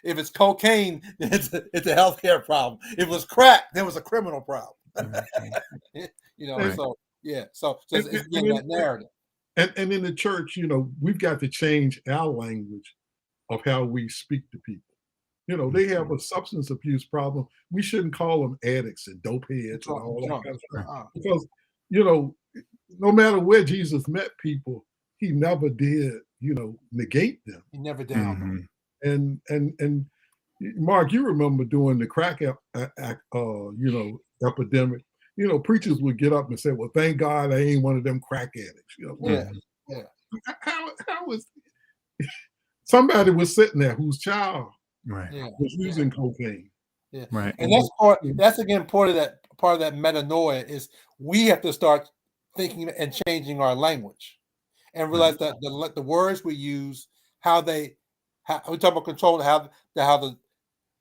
it's cocaine, it's a healthcare problem. If it was crack, then it was a criminal problem. So it's that narrative. And in the church, we've got to change our language of how we speak to people. They have a substance abuse problem. We shouldn't call them addicts and dope heads and all that kind of stuff. Because, no matter where Jesus met people, he never did, negate them. He never downed them. And Mark, you remember during the crack epidemic, preachers would get up and say, well, thank God I ain't one of them crack addicts. How was somebody was sitting there whose child was using cocaine. And that's again part of that metanoia is we have to start thinking and changing our language and realize that the words we use, how we talk about control, how the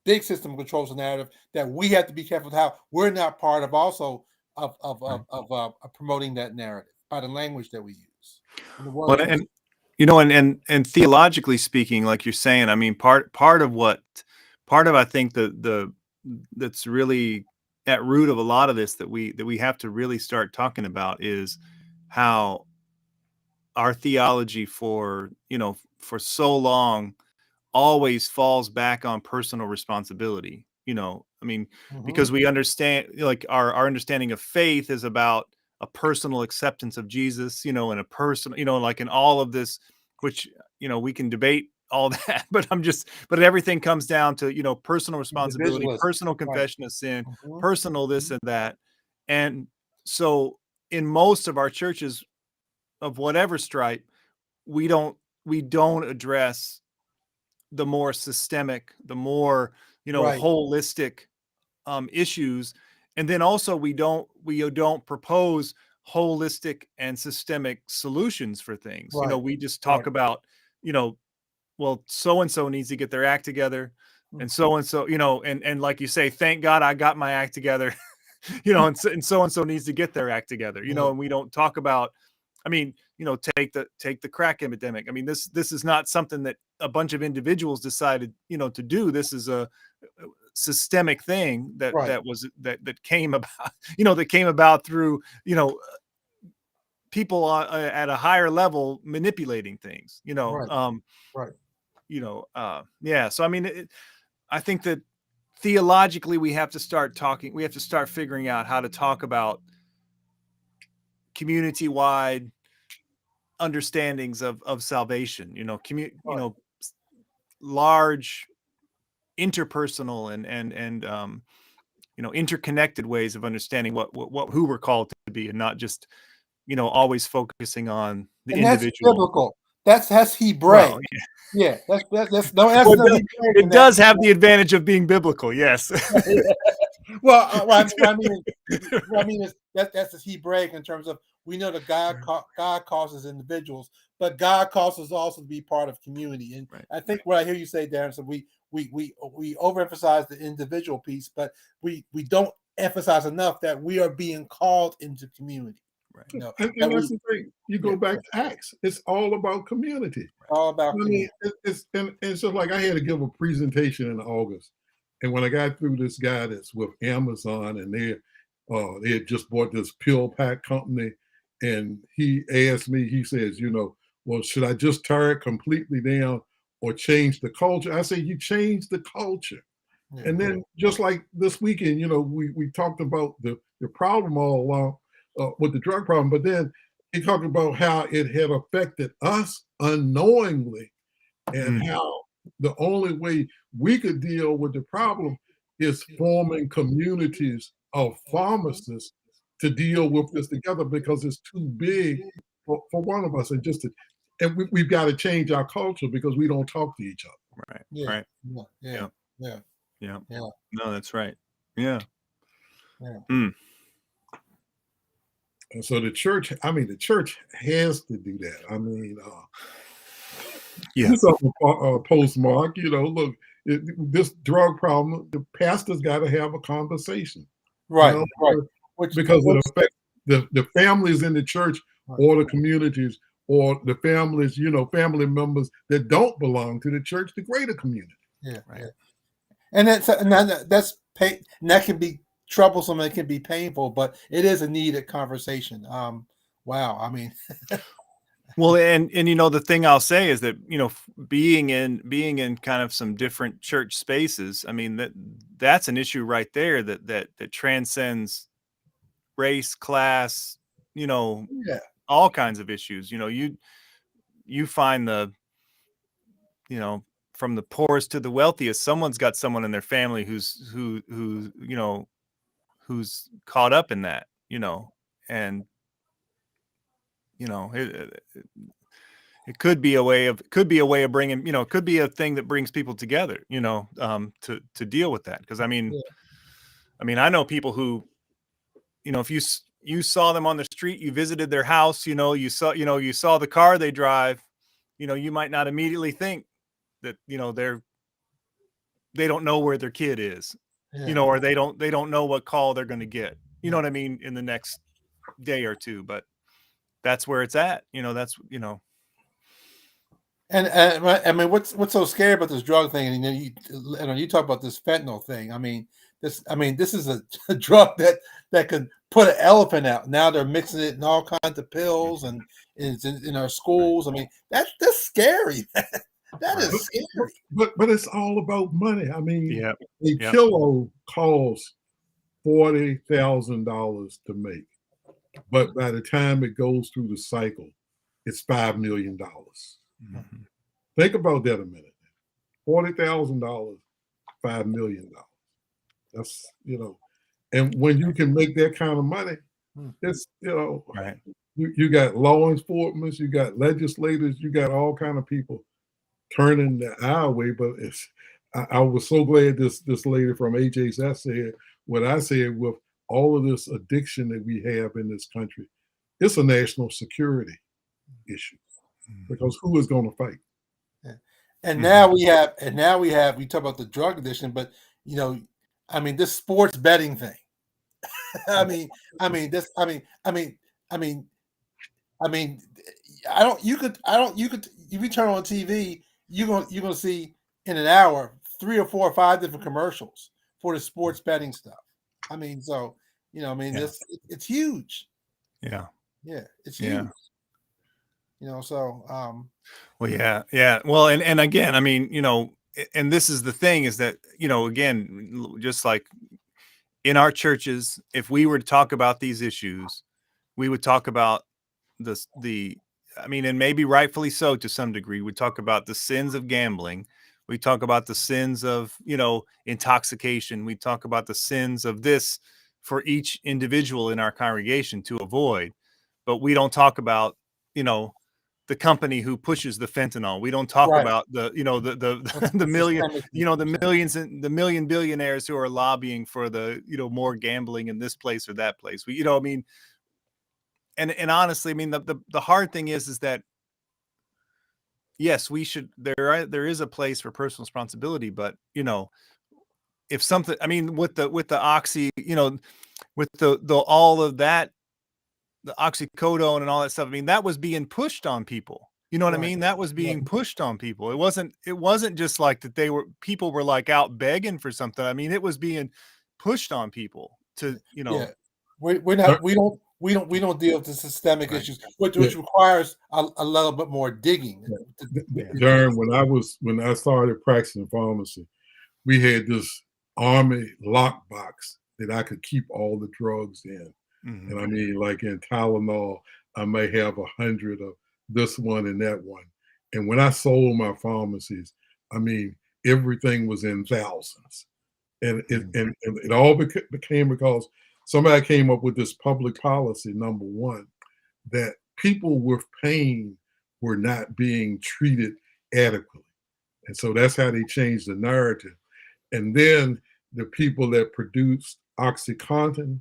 big system controls the narrative, that we have to be careful how we're not part of also of promoting that narrative by the language that we use. And theologically speaking, like you're saying, I mean, part of I think that's really at root of a lot of this that we have to really start talking about is how our theology for so long always falls back on personal responsibility. I mean, because we understand, like our understanding of faith is about a personal acceptance of Jesus, and a person, like in all of this, which, we can debate all that, but everything comes down to, personal responsibility, personal confession of sin, personal this and that. And so in most of our churches of whatever stripe, we don't address the more systemic, the more, Right. holistic issues. And then also we don't propose holistic and systemic solutions for things. Right. We just Right. talk about, well, so and so needs to get their act together, and so, and like you say, thank God I got my act together. And so and so needs to get their act together. And we don't talk about, I mean, take the crack epidemic. I mean, this is not something that a bunch of individuals decided, to do. This is a systemic thing that Right. that came about, that came about through, people at a higher level manipulating things, Right. Right. yeah. So I mean, I think that theologically we have to start figuring out how to talk about community-wide understandings of salvation, Right. large interpersonal and interconnected ways of understanding who we're called to be, and not just, always focusing on the And that's individual. biblical. That's Hebraic. Well, Yeah, that's no well, answer. No Hebraic in it that. does have the advantage of being biblical, yes. Well, what I mean is that's the Hebraic in terms of, we know that God calls us individuals, but God calls us also to be part of community. And Right. I think what I hear you say, Darren, so we overemphasize the individual piece, but we don't emphasize enough that we are being called into community. Right. And that's the thing. You go back to Acts. It's all about community. All about community. It's just like, I had to give a presentation in August, and when I got through, this guy that's with Amazon, and they had just bought this pill pack company, and he asked me. He says, well, should I just tear it completely down or change the culture? I say, you change the culture. Yeah. And then just like this weekend, we talked about the problem all along with the drug problem, but then he talked about how it had affected us unknowingly, and how the only way we could deal with the problem is forming communities of pharmacists to deal with this together, because it's too big for one of us. And we've got to change our culture, because we don't talk to each other. Right. Yeah. Right. Yeah. Yeah. Yeah. Yeah. No, that's right. Yeah. And so the church has to do that. I mean, Yeah. this postmark, look, this drug problem, the pastor's got to have a conversation. Right. Right. Because it affects the families in the church, or the communities, or the families, family members that don't belong to the church, the greater community. Yeah. Right. Yeah. And that can be troublesome, and it can be painful, but it is a needed conversation. Wow. I mean, well, and the thing I'll say is that, being in kind of some different church spaces, I mean, that's an issue right there that transcends race, class, all kinds of issues. You find from the poorest to the wealthiest, someone's got someone in their family who's caught up in that, and it could be a way of bringing, it could be a thing that brings people together, to deal with that. Because I mean, I know people who, if you saw them on the street, you visited their house, you saw the car they drive, you might not immediately think that, they don't know where their kid is, or they don't know what call they're going to get, you know what I mean, in the next day or two. But that's where it's at, that's. And I mean, what's so scary about this drug thing? And you talk about this fentanyl thing. I mean, this is a drug that can put an elephant out. Now they're mixing it in all kinds of pills, and it's in our schools. I mean, that's scary. That is scary. But it's all about money. I mean, a Yep. kilo costs $40,000 to make, but by the time it goes through the cycle, it's $5 million. Mm-hmm. Think about that a minute. $40,000, $5 million. That's, and when you can make that kind of money, it's, right. You got law enforcement, you got legislators, you got all kind of people turning the eye away, but I was so glad this lady from HHS said what I said. With all of this addiction that we have in this country, it's a national security issue, because who is going to fight? Yeah. And now we have we talk about the drug addiction, but this sports betting thing. I mean, if you turn on TV, you're gonna see in an hour 3 or 4 or 5 different commercials for the sports betting stuff. It's huge. Yeah. Yeah, it's huge. Yeah. Well, yeah. Well, and again, and this is the thing, is that, again, just like in our churches, if we were to talk about these issues, we would talk about and maybe rightfully so to some degree, we talk about the sins of gambling. We talk about the sins of, intoxication. We talk about the sins of this for each individual in our congregation to avoid. But we don't talk about, the company who pushes the fentanyl. We don't talk about the millions and the million billionaires who are lobbying for the, more gambling in this place or that place. And honestly, the hard thing is that, yes, we should, there is a place for personal responsibility, but if something, with the oxy, with the all of that, the oxycodone and all that stuff, that was being pushed on people. You know what I mean? That was being pushed on people. It wasn't just like that people were like out begging for something. It was being pushed on people to, Yeah. We don't deal with the systemic issues, which requires a little bit more digging. Darren, when I started practicing pharmacy, we had this army lockbox that I could keep all the drugs in. Mm-hmm. And like in Tylenol, I may have 100 of this one and that one. And when I sold my pharmacies, everything was in thousands. And it all became because somebody came up with this public policy, number one, that people with pain were not being treated adequately. And so that's how they changed the narrative. And then the people that produced OxyContin,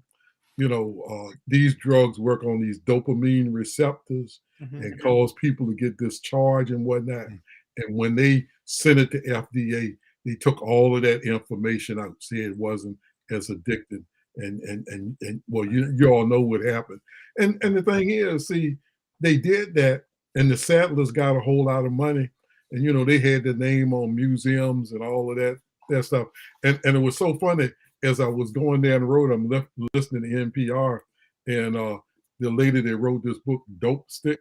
these drugs work on these dopamine receptors and cause people to get discharged and whatnot. And when they sent it to FDA, they took all of that information out, said it wasn't as addictive. And well, you all know what happened. And the thing is, see, they did that, and the settlers got a whole lot of money, and they had their name on museums and all of that stuff. And it was so funny. As I was going down the road, I'm listening to NPR, and the lady that wrote this book, Dope Sick,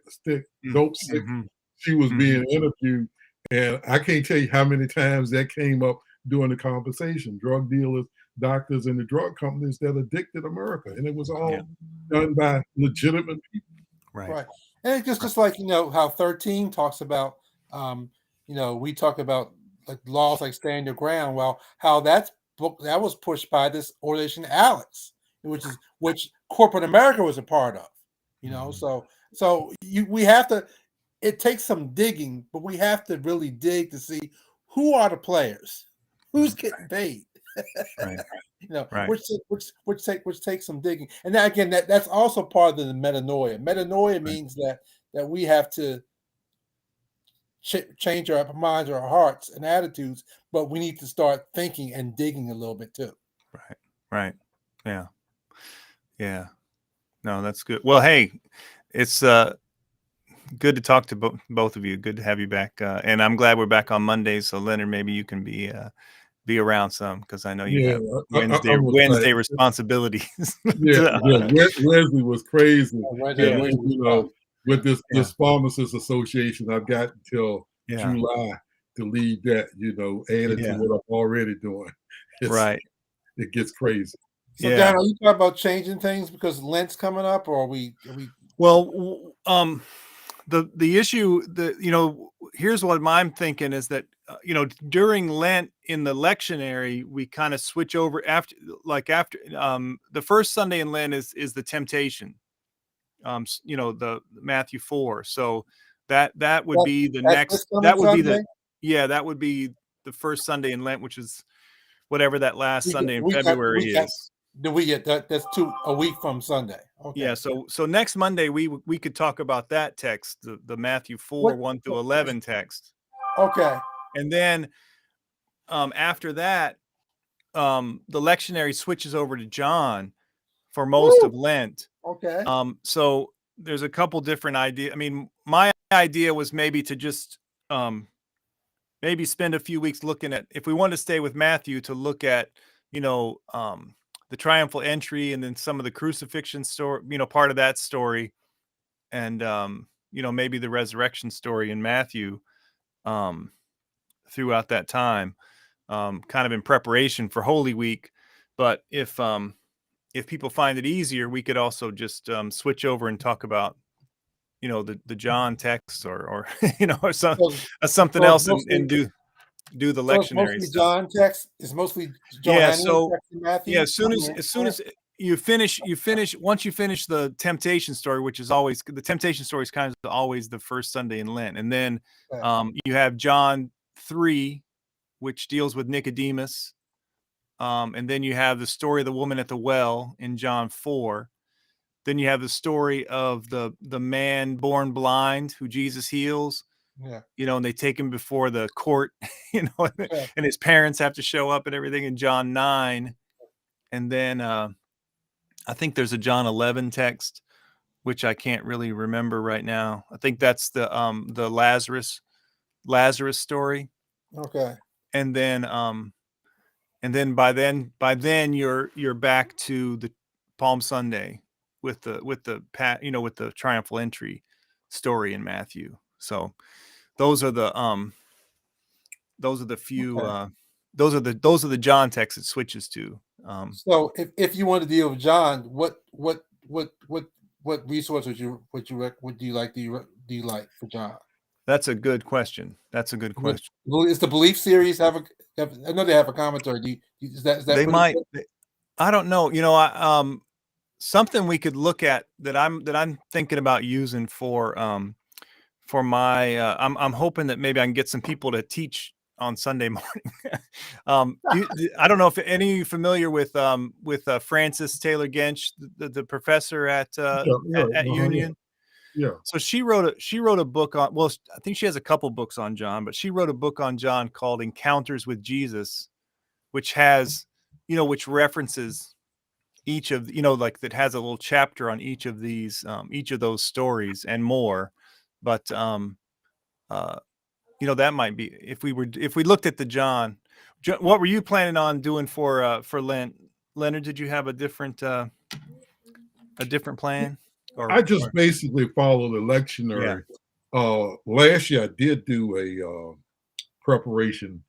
she was being interviewed, and I can't tell you how many times that came up during the conversation. Drug dealers, doctors, and the drug companies that addicted America, and it was all done by legitimate people. Right. And it's just like how 13 talks about, we talk about like laws like stand your ground. Well, how that was pushed by this organization Alex, which corporate America was a part of. We have to. It takes some digging, but we have to really dig to see who are the players, who's getting paid. Which takes some digging. And that, again, that's also part of the metanoia. Metanoia means that we have to change our minds, our hearts, and attitudes, but we need to start thinking and digging a little bit too. Right. Yeah. No, that's good. Well, hey, it's good to talk to both of you. Good to have you back, and I'm glad we're back on Mondays. So Leonard, maybe you can be around some, because I know you have Wednesday responsibilities. Wednesday was crazy. With this pharmacist association, I've got until July to lead that. Added to what I'm already doing. It gets crazy. So, Dan, are you talking about changing things because Lent's coming up, or are we? Well, the issue that here's what I'm thinking is that during Lent in the lectionary, we kind of switch over after the first Sunday in Lent is the temptation, the Matthew 4. So that would be the next. That would be the Yeah, that would be the first Sunday in Lent, which is whatever that last We get, Sunday in we got, February we got, is. we get that. That's a week from Sunday. Okay. Yeah, so next Monday we could talk about that text, the Matthew 4, 1 through 11 text. Okay. And then after that, the lectionary switches over to John for most of Lent. Okay. So there's a couple different ideas. I mean, my idea was maybe to just maybe spend a few weeks looking at, if we want to stay with Matthew, to look at, the triumphal entry and then some of the crucifixion story, part of that story, and maybe the resurrection story in Matthew throughout that time, kind of in preparation for Holy Week. But if people find it easier, we could also just switch over and talk about the John text or or something else, and do the So it's lectionary mostly stuff. John text. It's mostly Yeah, Johannine text in Matthew. yeah, as soon as you finish once you finish the temptation story, which is always, the temptation story is kind of always the first Sunday in Lent, and then you have John 3, which deals with Nicodemus, and then you have the story of the woman at the well in John 4. Then you have the story of the man born blind who Jesus heals. Yeah. And they take him before the court, and his parents have to show up and everything in John 9. And then I think there's a John 11 text, which I can't really remember right now. I think that's the Lazarus story. Okay. And then by then you're back to the Palm Sunday with the triumphal entry story in Matthew. So those are the few those are the John texts it switches to. So if you want to deal with John, what resource would you like for John? That's a good question. Is the Belief series I know they have a commentary. Is that they might? I don't know. Something we could look at that I'm thinking about using for my. I'm hoping that maybe I can get some people to teach on Sunday morning. I don't know if any of you are familiar with Frances Taylor Gensch, the professor at Union. Yeah. So she wrote a book on, well, I think she has a couple books on John, but she wrote a book on John called Encounters with Jesus, which has, which references each of, like that has a little chapter on each of these, each of those stories and more. But, that might be, if we looked at the John, what were you planning on doing for Lent? Leonard, did you have a different plan? I just basically follow the lectionary. Yeah. Last year I did do a preparation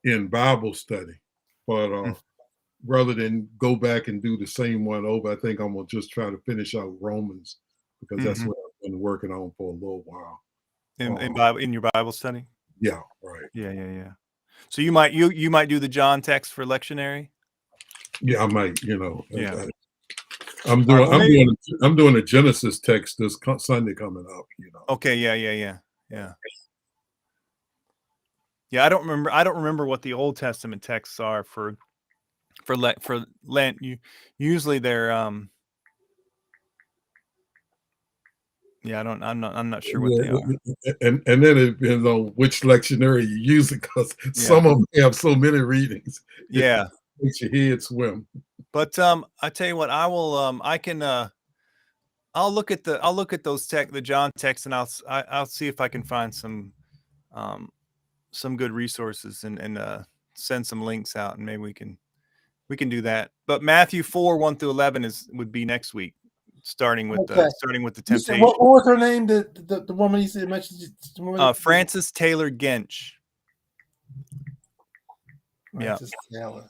in Bible study, but rather than go back and do the same one over, I think I'm gonna just try to finish out Romans, because that's what I've been working on for a little while. In your Bible study? Yeah, right. Yeah. So you might do the John text for lectionary? Yeah, I might. Yeah. I'm doing a Genesis text this Sunday coming up. Okay. Yeah. Yeah, I don't remember what the Old Testament texts are for Lent. Usually they're yeah, I'm not sure what they are. And then it depends on which lectionary you use, because some of them have so many readings. Yeah. It makes your head swim. But I tell you what, I will I'll look at those the John texts, and I'll see if I can find some good resources and send some links out, and maybe we can do that. But Matthew 4, 1 through 11 would be next week, starting with the temptation. What was her name? The woman you said mentioned? Frances Taylor Gensch. Frances Taylor.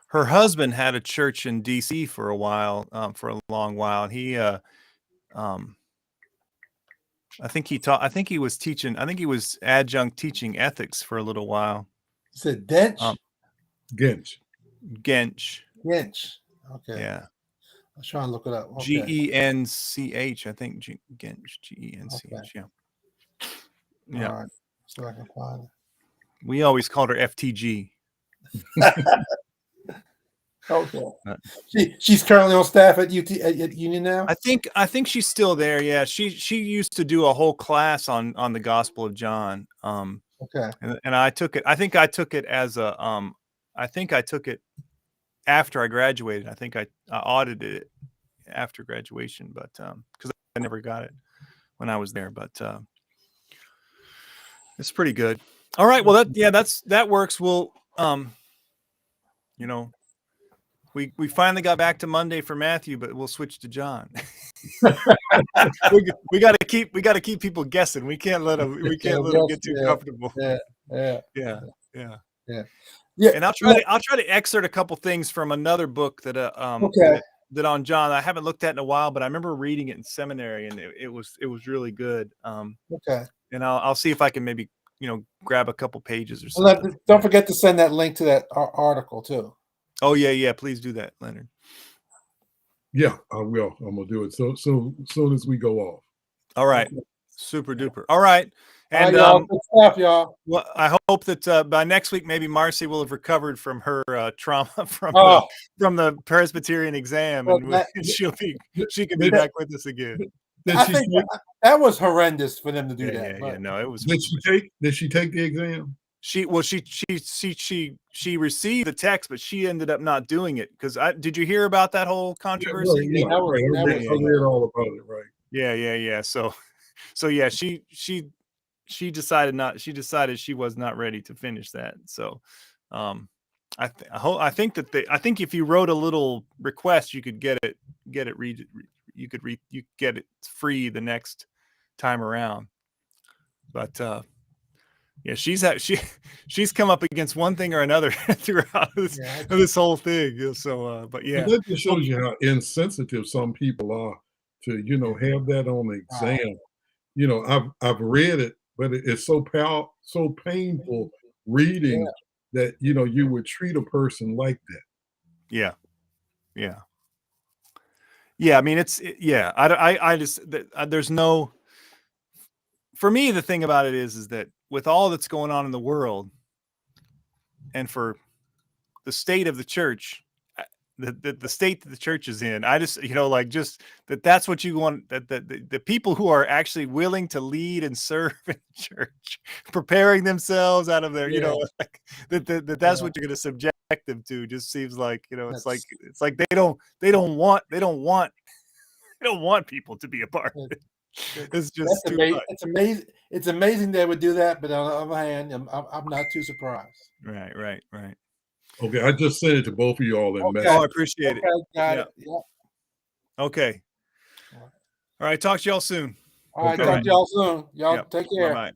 Her husband had a church in DC for a long while, and he I think he was adjunct teaching ethics for a little while. You said Dench? Gensch. Okay. Yeah. I was trying to look it up. Okay. Gench, I think. Gench, Gench. Okay. Yeah. Yeah. All right. So I can find it. We always called her FTG. Okay. Uh, She's currently on staff at at Union now. I think she's still there. Yeah, she used to do a whole class on the Gospel of John. Okay. And I took it. I think I took it as a I think I took it after I graduated. I think I audited it after graduation, but because I never got it when I was there. But it's pretty good. All right. Well, that works. We'll you know, we finally got back to Monday for Matthew, but we'll switch to John. we got to keep people guessing. We can't let them get too comfortable. Yeah. And I'll try to excerpt a couple things from another book that that on John I haven't looked at in a while, but I remember reading it in seminary, and it was really good. Okay. And I'll see if I can maybe grab a couple pages or something. Don't forget to send that link to that article too. Oh yeah, please do that, Leonard. Yeah, I will. I'm gonna do it so soon as we go off. All right, super duper. All right, and y'all, good stuff, y'all. Well, I hope that by next week maybe Marcy will have recovered from her trauma from the Presbyterian exam, and she can be back with us again. I think that was horrendous for them to do that. Yeah, no, it was. Did she take the exam? She received the text, but she ended up not doing it because did you hear about that whole controversy? Yeah, I read all about it, right? Yeah. So yeah, she decided she was not ready to finish that. So I think if you wrote a little request, you could get it you could get it free the next time around. But yeah, she's come up against one thing or another throughout this whole thing. So, but yeah, that just shows you how insensitive some people are to have that on the exam. I've read it, but it's so painful reading that you would treat a person like that. Yeah. I mean, I just there's no. For me, the thing about it is that with all that's going on in the world, and for the state of the church, the state that the church is in, I just just that's what you want, that the people who are actually willing to lead and serve in church, preparing themselves out of their that's what you're going to subject them to. Just seems like it's like they don't want people to be a part of it. It's just too much. It's amazing they would do that, but on the other hand, I'm not too surprised. Right. Okay, I just sent it to both of y'all in message. Oh, I appreciate it. Got it. Yeah. Okay. All right. Talk to y'all soon. All right. Talk to y'all soon. Y'all take care. Bye.